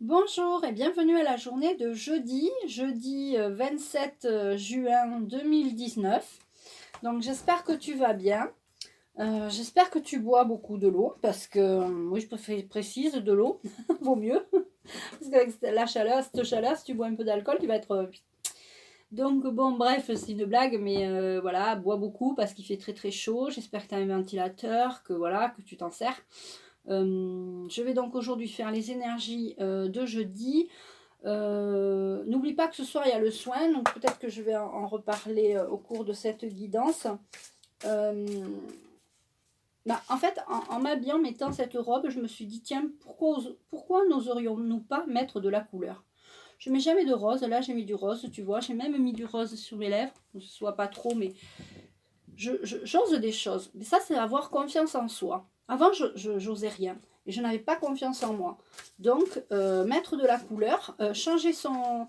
Bonjour et bienvenue à la journée de jeudi 27 juin 2019. Donc j'espère que tu vas bien. J'espère que tu bois beaucoup de l'eau parce que oui, précise de l'eau, vaut mieux. Parce qu'avec la chaleur, cette chaleur, si tu bois un peu d'alcool, tu vas être. Donc bon, bref, c'est une blague, mais voilà, bois beaucoup parce qu'il fait très très chaud. J'espère que tu as un ventilateur, que voilà, que tu t'en sers. Je vais donc aujourd'hui faire les énergies de jeudi. N'oublie pas que ce soir il y a le soin, donc peut-être que je vais en reparler au cours de cette guidance. En fait, en m'habillant, mettant cette robe, je me suis dit, tiens, pourquoi n'oserions-nous pas mettre de la couleur? Je mets jamais de rose, là j'ai mis du rose, tu vois, j'ai même mis du rose sur mes lèvres, que ce soit pas trop, mais j'ose des choses. Mais ça, c'est avoir confiance en soi. Avant, je n'osais rien. Et je n'avais pas confiance en moi. Donc, mettre de la couleur, changer son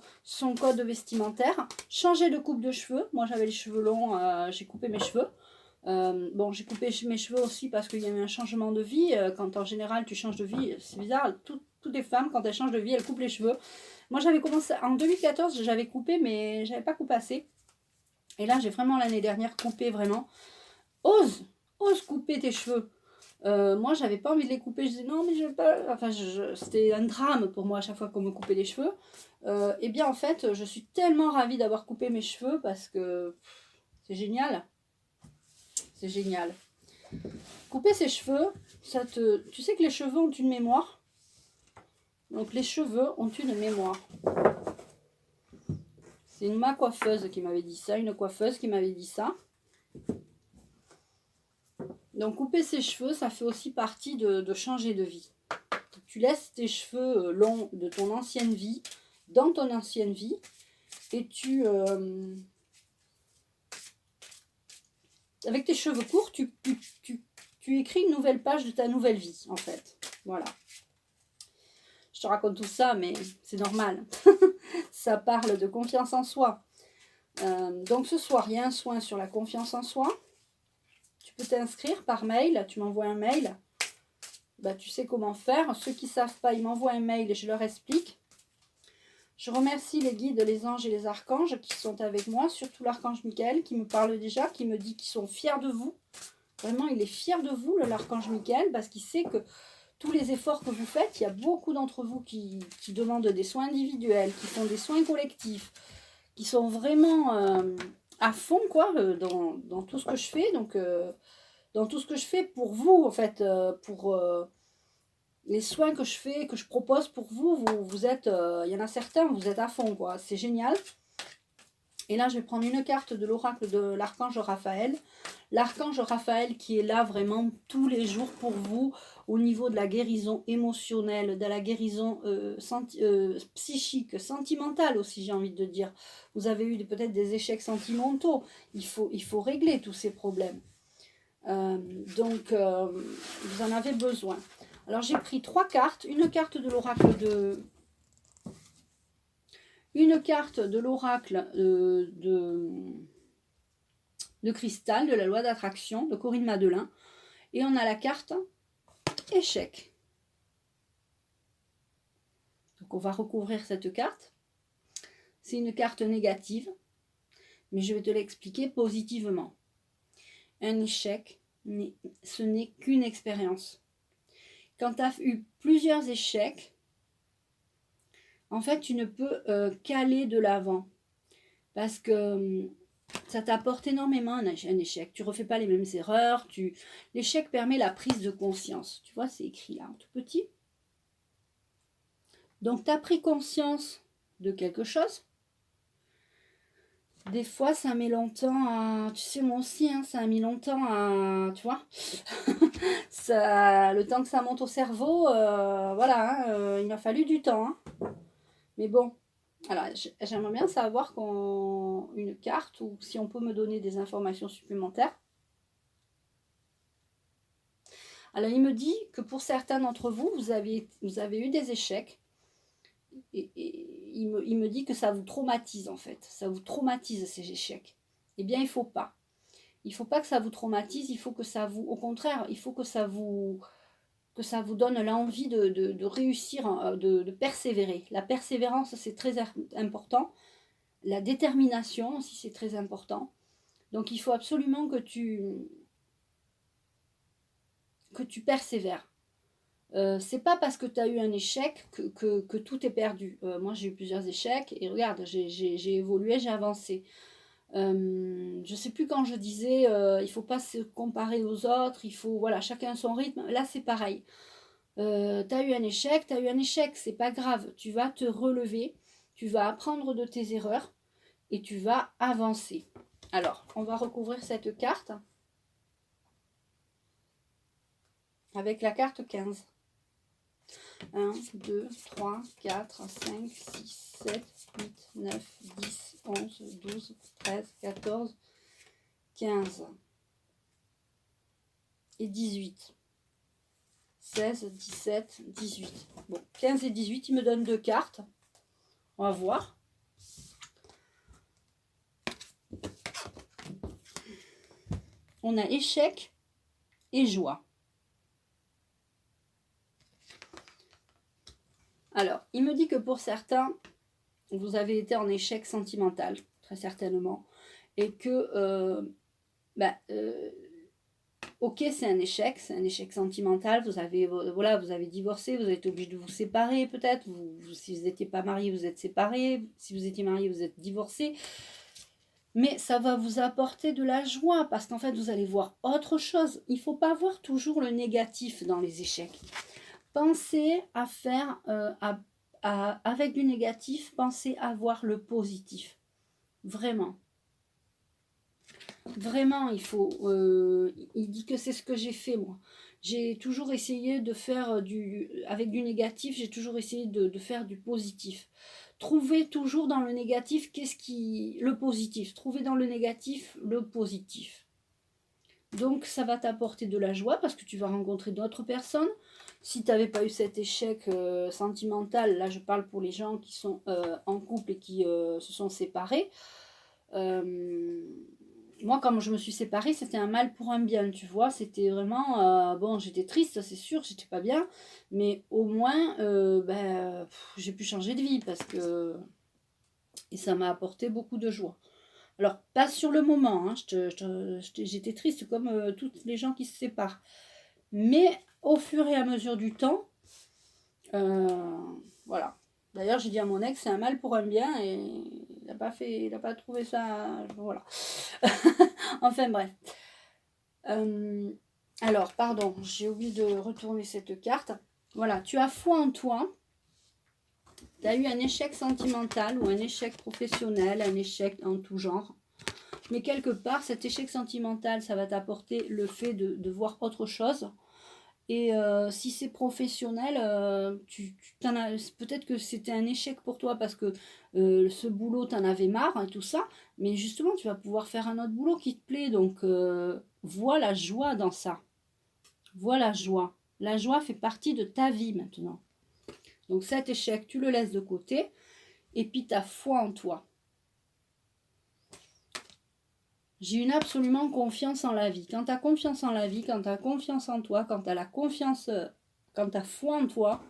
code vestimentaire, changer de coupe de cheveux. Moi, j'avais les cheveux longs, j'ai coupé mes cheveux. Bon, j'ai coupé mes cheveux aussi parce qu'il y a eu un changement de vie. Quand en général, tu changes de vie, c'est bizarre. Toutes les femmes, quand elles changent de vie, elles coupent les cheveux. Moi, j'avais commencé en 2014, j'avais coupé, mais j'avais pas coupé assez. Et là, j'ai vraiment l'année dernière coupé vraiment. Ose couper tes cheveux. Moi, j'avais pas envie de les couper. Je disais non, mais je veux pas. Enfin, c'était un drame pour moi à chaque fois qu'on me coupait les cheveux. Et bien, en fait, je suis tellement ravie d'avoir coupé mes cheveux parce que c'est génial. C'est génial. Couper ses cheveux, tu sais que les cheveux ont une mémoire. Donc, les cheveux ont une mémoire. C'est ma coiffeuse qui m'avait dit ça, une coiffeuse qui m'avait dit ça. Donc couper ses cheveux, ça fait aussi partie de changer de vie. Tu laisses tes cheveux longs de ton ancienne vie, dans ton ancienne vie, et avec tes cheveux courts, tu écris une nouvelle page de ta nouvelle vie, en fait. Voilà. Je te raconte tout ça, mais c'est normal. Ça parle de confiance en soi. Donc ce soir, il y a un soin sur la confiance en soi. Tu peux t'inscrire par mail, tu m'envoies un mail. Tu sais comment faire. Ceux qui ne savent pas, ils m'envoient un mail et je leur explique. Je remercie les guides, les anges et les archanges qui sont avec moi, surtout l'archange Michael qui me parle déjà, qui me dit qu'ils sont fiers de vous. Vraiment, il est fier de vous, l'archange Michael, parce qu'il sait que tous les efforts que vous faites, il y a beaucoup d'entre vous qui demandent des soins individuels, qui font des soins collectifs, qui sont vraiment à fond quoi, dans tout ce que je fais. Donc, dans tout ce que je fais pour vous, en fait, pour les soins que je fais, que je propose pour vous, vous êtes, il y en a certains, vous êtes à fond, quoi. C'est génial. Et là, je vais prendre une carte de l'oracle de l'archange Raphaël. L'archange Raphaël qui est là vraiment tous les jours pour vous au niveau de la guérison émotionnelle, de la guérison psychique, sentimentale aussi, j'ai envie de dire. Vous avez eu peut-être des échecs sentimentaux. Il faut régler tous ces problèmes. Donc, vous en avez besoin. Alors, j'ai pris 3 cartes. Une carte de l'oracle de cristal, de la loi d'attraction, de Corinne Madelin. Et on a la carte échec. Donc, on va recouvrir cette carte. C'est une carte négative, mais je vais te l'expliquer positivement. Un échec, ce n'est qu'une expérience. Quand tu as eu plusieurs échecs, en fait, tu ne peux qu'aller de l'avant. Parce que ça t'apporte énormément un échec. Tu ne refais pas les mêmes erreurs. L'échec permet la prise de conscience. Tu vois, c'est écrit là, en tout petit. Donc, tu as pris conscience de quelque chose. Des fois, ça met longtemps à... Tu sais, moi aussi, hein, ça a mis longtemps à... Tu vois le temps que ça monte au cerveau, voilà, hein, il m'a fallu du temps. Hein. Mais bon, alors j'aimerais bien savoir une carte ou si on peut me donner des informations supplémentaires. Alors, il me dit que pour certains d'entre vous, vous avez eu des échecs. Et il me dit que ça vous traumatise en fait. Ça vous traumatise ces échecs. Eh bien, il ne faut pas. Il ne faut pas que ça vous traumatise. Il faut que ça vous... Au contraire, il faut que ça vous que ça vous donne l'envie de réussir, de persévérer. La persévérance, c'est très important. La détermination aussi, c'est très important. Donc, il faut absolument que tu persévères. C'est pas parce que tu as eu un échec que tout est perdu. Moi, j'ai eu plusieurs échecs et regarde, j'ai évolué, j'ai avancé. Je sais plus quand je disais il faut pas se comparer aux autres, il faut, voilà, chacun son rythme. Là, c'est pareil. Tu as eu un échec, c'est pas grave. Tu vas te relever, tu vas apprendre de tes erreurs et tu vas avancer. Alors, on va recouvrir cette carte avec la carte 15. 1, 2, 3, 4, 5, 6, 7, 8, 9, 10, 11, 12, 13, 14, 15 et 18. 16, 17, 18. Bon, 15 et 18, il me donne 2 cartes. On va voir. On a échec et joie. Alors, il me dit que pour certains, vous avez été en échec sentimental, très certainement, et que, ok, c'est un échec sentimental, vous avez divorcé, vous avez été obligé de vous séparer peut-être, si vous n'étiez pas marié, vous êtes séparés, si vous étiez marié, vous êtes divorcés, mais ça va vous apporter de la joie, parce qu'en fait, vous allez voir autre chose. Il ne faut pas voir toujours le négatif dans les échecs. Pensez à faire, avec du négatif, pensez à voir le positif. Vraiment. Vraiment, il faut. Il dit que c'est ce que j'ai fait, moi. J'ai toujours essayé de faire avec du négatif, j'ai toujours essayé de faire du positif. Trouvez toujours dans le négatif le positif. Trouvez dans le négatif le positif. Donc, ça va t'apporter de la joie parce que tu vas rencontrer d'autres personnes. Si tu n'avais pas eu cet échec sentimental, là je parle pour les gens qui sont en couple et qui se sont séparés. Moi, quand je me suis séparée, c'était un mal pour un bien, tu vois. C'était vraiment... bon, j'étais triste, c'est sûr, j'étais pas bien. Mais au moins, j'ai pu changer de vie parce que... Et ça m'a apporté beaucoup de joie. Alors, pas sur le moment, hein, j'étais triste comme toutes les gens qui se séparent. Mais au fur et à mesure du temps, voilà. D'ailleurs, j'ai dit à mon ex, c'est un mal pour un bien, et il n'a pas trouvé ça, voilà. Enfin bref. Alors, pardon, j'ai oublié de retourner cette carte. Voilà, tu as foi en toi. Tu as eu un échec sentimental ou un échec professionnel, un échec en tout genre. Mais quelque part, cet échec sentimental, ça va t'apporter le fait de voir autre chose. Et si c'est professionnel, peut-être que c'était un échec pour toi parce que ce boulot, tu en avais marre et tout ça. Mais justement, tu vas pouvoir faire un autre boulot qui te plaît. Donc, vois la joie dans ça. Vois la joie. La joie fait partie de ta vie maintenant. Donc, cet échec, tu le laisses de côté. Et puis, ta foi en toi. J'ai une absolument confiance en la vie. Quand tu as confiance en la vie, quand tu as confiance en toi, quand tu as la confiance, quand tu as foi en toi,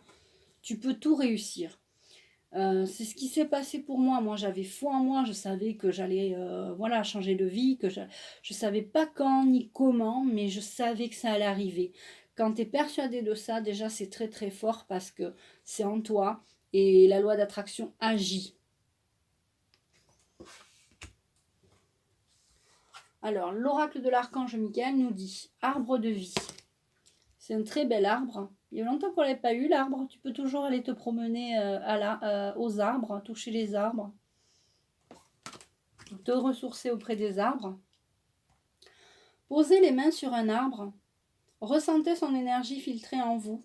tu peux tout réussir. C'est ce qui s'est passé pour moi. Moi, j'avais foi en moi. Je savais que j'allais changer de vie, que je ne savais pas quand ni comment, mais je savais que ça allait arriver. Quand tu es persuadé de ça, déjà, c'est très très fort parce que c'est en toi et la loi d'attraction agit. Alors, l'oracle de l'archange Michael nous dit « Arbre de vie ». C'est un très bel arbre. Il y a longtemps qu'on ne l'avait pas eu, l'arbre. Tu peux toujours aller te promener aux arbres, toucher les arbres. Te ressourcer auprès des arbres. Posez les mains sur un arbre. Ressentez son énergie filtrée en vous.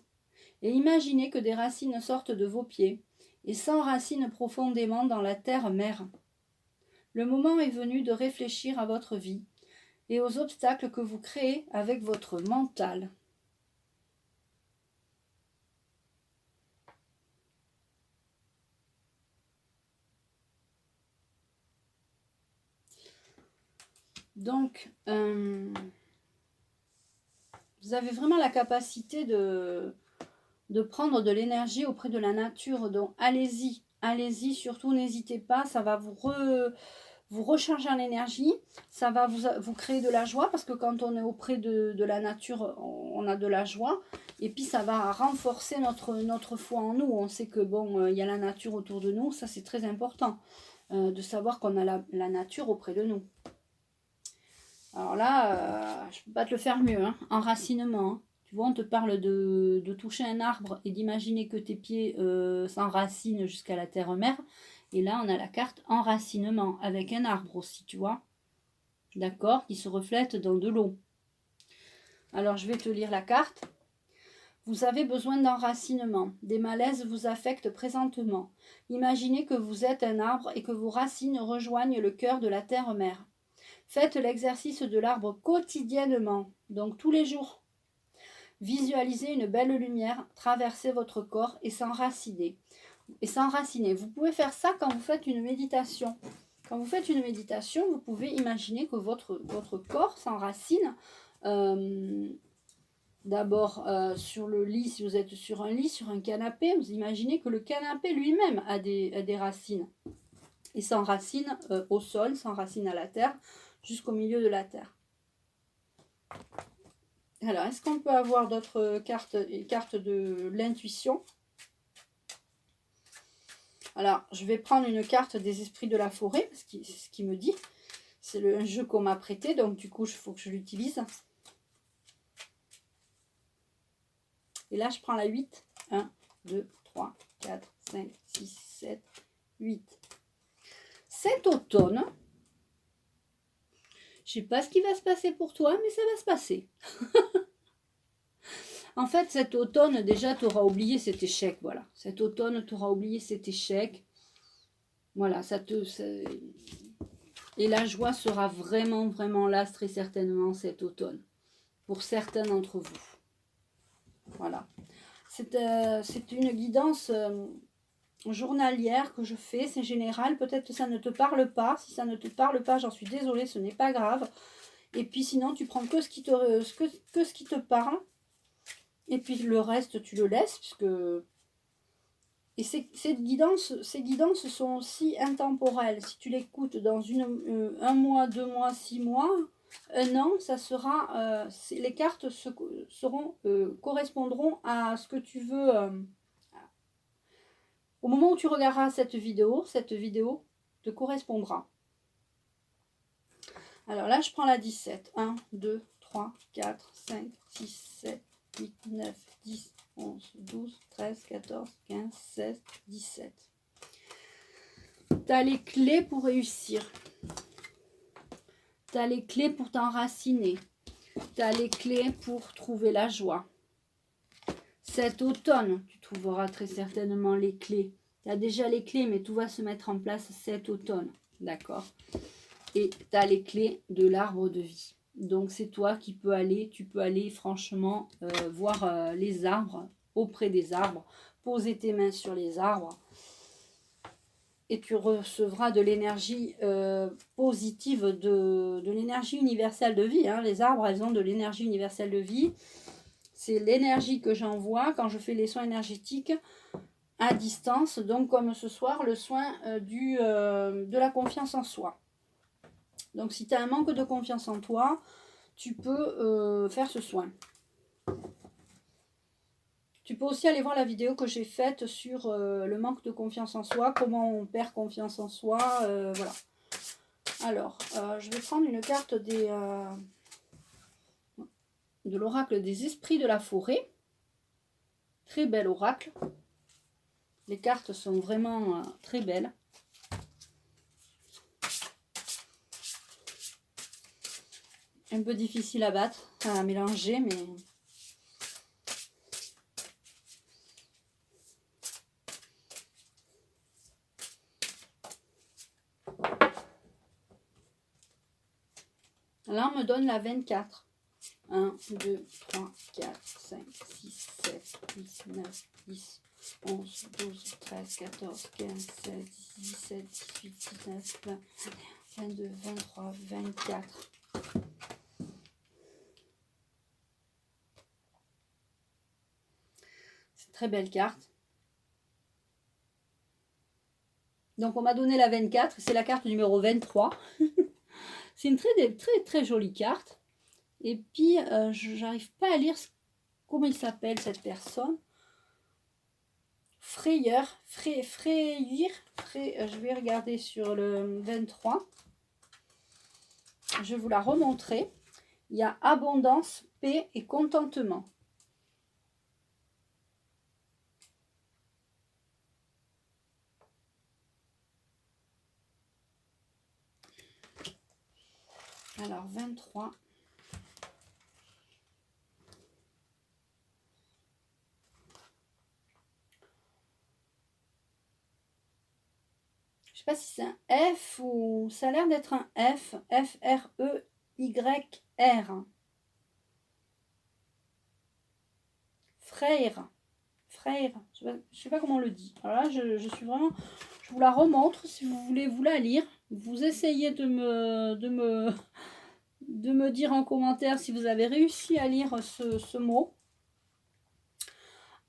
Et imaginez que des racines sortent de vos pieds et s'enracinent profondément dans la terre-mère. Le moment est venu de réfléchir à votre vie et aux obstacles que vous créez avec votre mental. Donc, vous Vous avez vraiment la capacité de prendre de l'énergie auprès de la nature. Donc, allez-y. Allez-y, surtout, n'hésitez pas. Ça va vous recharger en énergie. Ça va vous créer de la joie parce que quand on est auprès de la nature, on a de la joie. Et puis, ça va renforcer notre foi en nous. On sait que, bon, il y a la nature autour de nous. Ça, c'est très important de savoir qu'on a la nature auprès de nous. Alors là, je ne peux pas te le faire mieux. Hein. Enracinement. Hein. Tu vois, on te parle de toucher un arbre et d'imaginer que tes pieds s'enracinent jusqu'à la terre-mère. Et là, on a la carte enracinement avec un arbre aussi, tu vois. D'accord, qui se reflète dans de l'eau. Alors, je vais te lire la carte. Vous avez besoin d'enracinement. Des malaises vous affectent présentement. Imaginez que vous êtes un arbre et que vos racines rejoignent le cœur de la terre-mère. Faites l'exercice de l'arbre quotidiennement, donc tous les jours. Visualisez une belle lumière traverser votre corps et s'enraciner. Vous pouvez faire ça quand vous faites une méditation. Quand vous faites une méditation, vous pouvez imaginer que votre corps s'enracine. D'abord sur le lit, si vous êtes sur un lit, sur un canapé, vous imaginez que le canapé lui-même a des racines. Il s'enracine au sol, s'enracine à la terre, jusqu'au milieu de la terre. Alors, est-ce qu'on peut avoir d'autres cartes de l'intuition? Alors, je vais prendre une carte des esprits de la forêt, parce que c'est ce qu'il me dit. C'est un jeu qu'on m'a prêté, donc du coup, il faut que je l'utilise. Et là, je prends la 8. 1, 2, 3, 4, 5, 6, 7, 8. Cet automne, je ne sais pas ce qui va se passer pour toi, mais ça va se passer. En fait, cet automne, déjà, tu auras oublié cet échec. Voilà. Cet automne, tu auras oublié cet échec. Voilà, et la joie sera vraiment, vraiment là, très certainement, cet automne. Pour certains d'entre vous. Voilà. C'est une guidance journalière que je fais. C'est général. Peut-être que ça ne te parle pas. Si ça ne te parle pas, j'en suis désolée, ce n'est pas grave. Et puis sinon, tu prends que ce qui te parle. Et puis le reste, tu le laisses. Puisque... Et ces guidances sont aussi intemporelles. Si tu l'écoutes dans un mois, 2 mois, 6 mois, un an, ça sera, les cartes correspondront à ce que tu veux. Au moment où tu regarderas cette vidéo te correspondra. Alors là, je prends la 17. 1, 2, 3, 4, 5, 6, 7, 8, 9, 10, 11, 12, 13, 14, 15, 16, 17. Tu as les clés pour réussir. Tu as les clés pour t'enraciner. Tu as les clés pour trouver la joie. Cet automne, tu trouveras très certainement les clés. Tu as déjà les clés, mais tout va se mettre en place cet automne. D'accord? Et tu as les clés de l'arbre de vie. Donc, c'est toi qui peux aller. Tu peux aller franchement voir les arbres, auprès des arbres. Poser tes mains sur les arbres. Et tu recevras de l'énergie positive, de l'énergie universelle de vie. Hein. Les arbres, elles ont de l'énergie universelle de vie. C'est l'énergie que j'envoie quand je fais les soins énergétiques à distance. Donc, comme ce soir, le soin de la confiance en soi. Donc, si tu as un manque de confiance en toi, tu peux faire ce soin. Tu peux aussi aller voir la vidéo que j'ai faite sur le manque de confiance en soi, comment on perd confiance en soi, voilà. Alors, je vais prendre une carte de l'oracle des esprits de la forêt. Très bel oracle. Les cartes sont vraiment très belles. Un peu difficile à battre, à mélanger, mais... Là, on me donne la 24. 1, 2, 3, 4, 5, 6, 7, 8, 9, 10, 11, 12, 13, 14, 15, 16, 17, 18, 19, 20, 22, 23, 24. Très belle carte. Donc on m'a donné la 24, c'est la carte numéro 23. C'est une très jolie carte. Et puis, j'arrive pas à lire comment il s'appelle cette personne. Frayeur, je vais regarder sur le 23. Je vais vous la remontrer. Il y a abondance, paix et contentement. Alors, 23. Je sais pas si c'est un F ou... Ça a l'air d'être un F. F-R-E-Y-R. Frère. Je sais pas comment on le dit. Alors là, je suis vraiment... Je vous la remontre si vous voulez vous la lire. Vous essayez de me dire en commentaire si vous avez réussi à lire ce mot.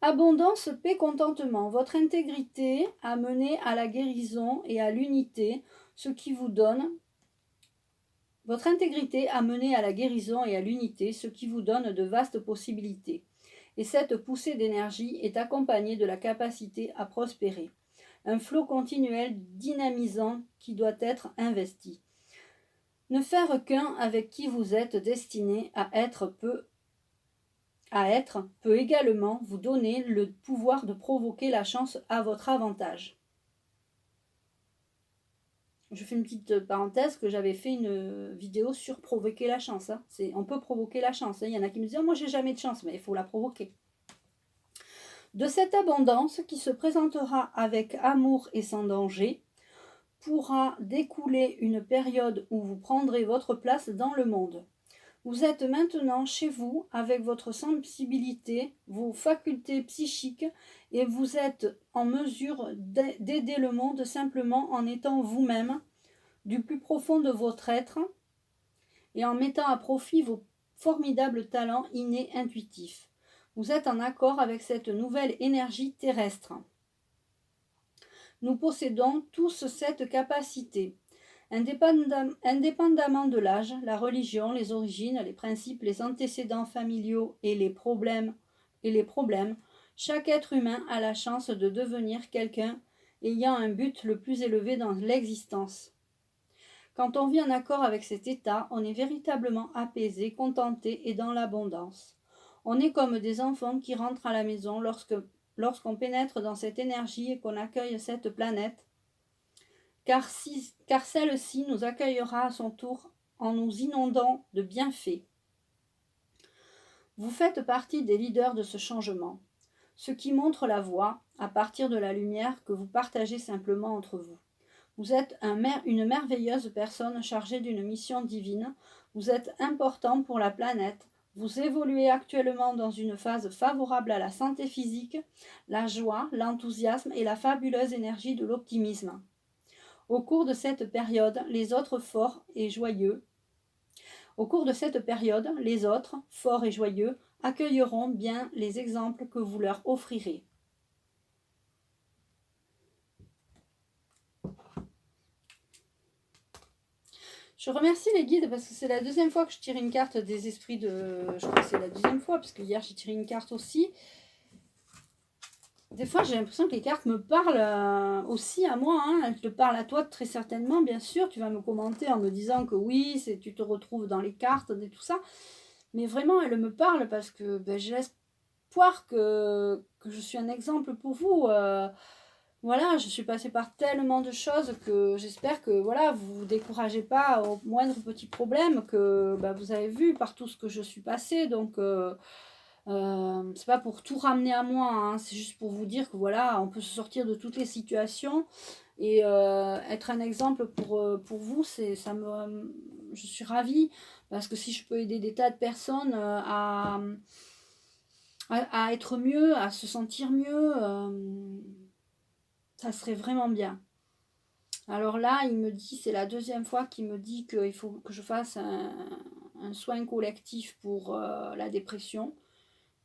Abondance, paix, contentement. Votre intégrité a mené à la guérison et à l'unité, ce qui vous donne. Votre intégrité a mené à la guérison et à l'unité, ce qui vous donne de vastes possibilités. Et cette poussée d'énergie est accompagnée de la capacité à prospérer. Un flot continuel dynamisant qui doit être investi. Ne faire qu'un avec qui vous êtes destiné à être peut également vous donner le pouvoir de provoquer la chance à votre avantage. Je fais une petite parenthèse que j'avais fait une vidéo sur provoquer la chance. Hein. On peut provoquer la chance. Hein. Il y en a qui me disent « Moi, j'ai jamais de chance », mais il faut la provoquer. De cette abondance qui se présentera avec amour et sans danger, pourra découler une période où vous prendrez votre place dans le monde. Vous êtes maintenant chez vous avec votre sensibilité, vos facultés psychiques et vous êtes en mesure d'aider le monde simplement en étant vous-même du plus profond de votre être et en mettant à profit vos formidables talents innés intuitifs. Vous êtes en accord avec cette nouvelle énergie terrestre. Nous possédons tous cette capacité. Indépendamment de l'âge, la religion, les origines, les principes, les antécédents familiaux et les problèmes, chaque être humain a la chance de devenir quelqu'un ayant un but le plus élevé dans l'existence. Quand on vit en accord avec cet état, on est véritablement apaisé, contenté et dans l'abondance. On est comme des enfants qui rentrent à la maison lorsqu'on pénètre dans cette énergie et qu'on accueille cette planète, car celle-ci nous accueillera à son tour en nous inondant de bienfaits. Vous faites partie des leaders de ce changement, ce qui montre la voie à partir de la lumière que vous partagez simplement entre vous. Vous êtes une merveilleuse personne chargée d'une mission divine, vous êtes important pour la planète, vous évoluez actuellement dans une phase favorable à la santé physique, la joie, l'enthousiasme et la fabuleuse énergie de l'optimisme. Au cours de cette période, les autres forts et joyeux, accueilleront bien les exemples que vous leur offrirez. Je remercie les guides parce que c'est la deuxième fois que je tire une carte des esprits de... Je crois que c'est la deuxième fois parce que hier j'ai tiré une carte aussi. Des fois, j'ai l'impression que les cartes me parlent aussi à moi. Hein. Elles te parlent à toi très certainement, bien sûr. Tu vas me commenter en me disant que oui, tu te retrouves dans les cartes et tout ça. Mais vraiment, elles me parlent parce que j'ai l'espoir que je suis un exemple pour vous. Voilà, je suis passée par tellement de choses que j'espère que voilà, vous ne vous découragez pas au moindre petit problème que vous avez vu par tout ce que je suis passée. Donc... c'est pas pour tout ramener à moi, hein, c'est juste pour vous dire que voilà, on peut se sortir de toutes les situations et être un exemple pour vous, je suis ravie parce que si je peux aider des tas de personnes à être mieux, à se sentir mieux, ça serait vraiment bien. Alors là, il me dit, c'est la deuxième fois qu'il me dit qu'il faut que je fasse un soin collectif pour la dépression.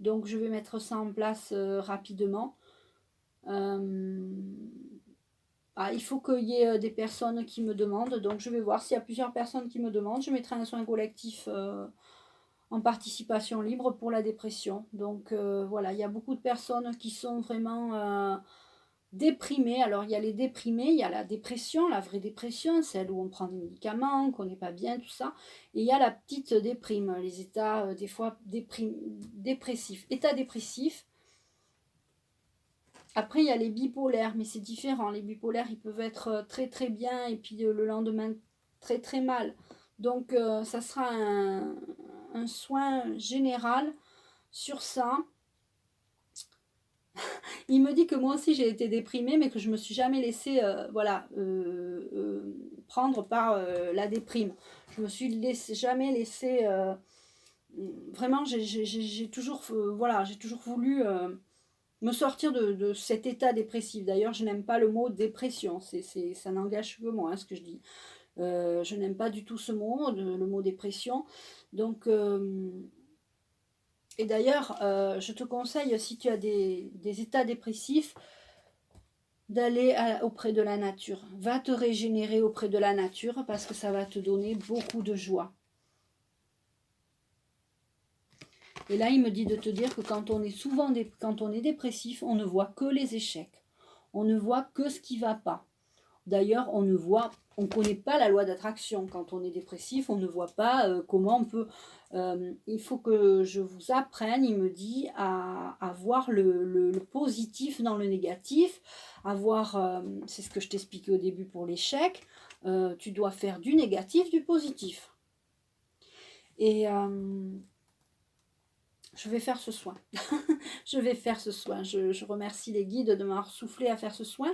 Donc je vais mettre ça en place rapidement. Il faut qu'il y ait des personnes qui me demandent, donc je vais voir s'il y a plusieurs personnes qui me demandent. Je mettrai un soin collectif en participation libre pour la dépression. Donc voilà, il y a beaucoup de personnes qui sont vraiment déprimées. Alors il y a les déprimés, il y a la dépression, la vraie dépression, celle où on prend des médicaments, qu'on n'est pas bien, tout ça. Et il y a la petite déprime, les états des fois dépressifs. État dépressif. Après, il y a les bipolaires, mais c'est différent. Les bipolaires, ils peuvent être très très bien et puis le lendemain très très mal. Donc, ça sera un soin général sur ça. Il me dit que moi aussi j'ai été déprimée, mais que je me suis jamais laissée prendre par la déprime. Je me suis jamais laissée... vraiment, j'ai toujours, j'ai toujours voulu... me sortir de cet état dépressif. D'ailleurs, je n'aime pas le mot dépression. Ça n'engage que moi, ce que je dis. Je n'aime pas du tout ce mot, le mot dépression. Donc, et d'ailleurs, je te conseille, si tu as des états dépressifs, d'aller auprès de la nature. Va te régénérer auprès de la nature parce que ça va te donner beaucoup de joie. Et là, il me dit de te dire que quand on est dépressif, on ne voit que les échecs. On ne voit que ce qui ne va pas. D'ailleurs, on ne connaît pas la loi d'attraction. Quand on est dépressif, on ne voit pas comment on peut... il faut que je vous apprenne, il me dit, à voir le positif dans le négatif, à voir, c'est ce que je t'expliquais au début pour l'échec, tu dois faire du négatif, du positif. Et... je vais faire ce soin. Je vais faire ce soin. Je remercie les guides de m'avoir soufflé à faire ce soin.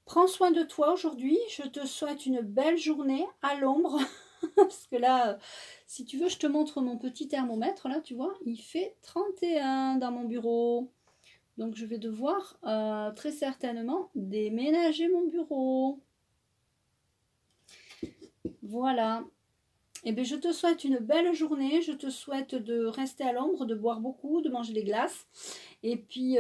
Prends soin de toi aujourd'hui. Je te souhaite une belle journée à l'ombre. Parce que là, si tu veux, je te montre mon petit thermomètre. Là, tu vois, il fait 31 dans mon bureau. Donc, je vais devoir très certainement déménager mon bureau. Voilà. Eh bien, je te souhaite une belle journée. Je te souhaite de rester à l'ombre, de boire beaucoup, de manger des glaces. Et puis,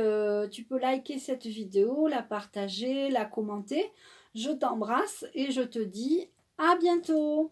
tu peux liker cette vidéo, la partager, la commenter. Je t'embrasse et je te dis à bientôt.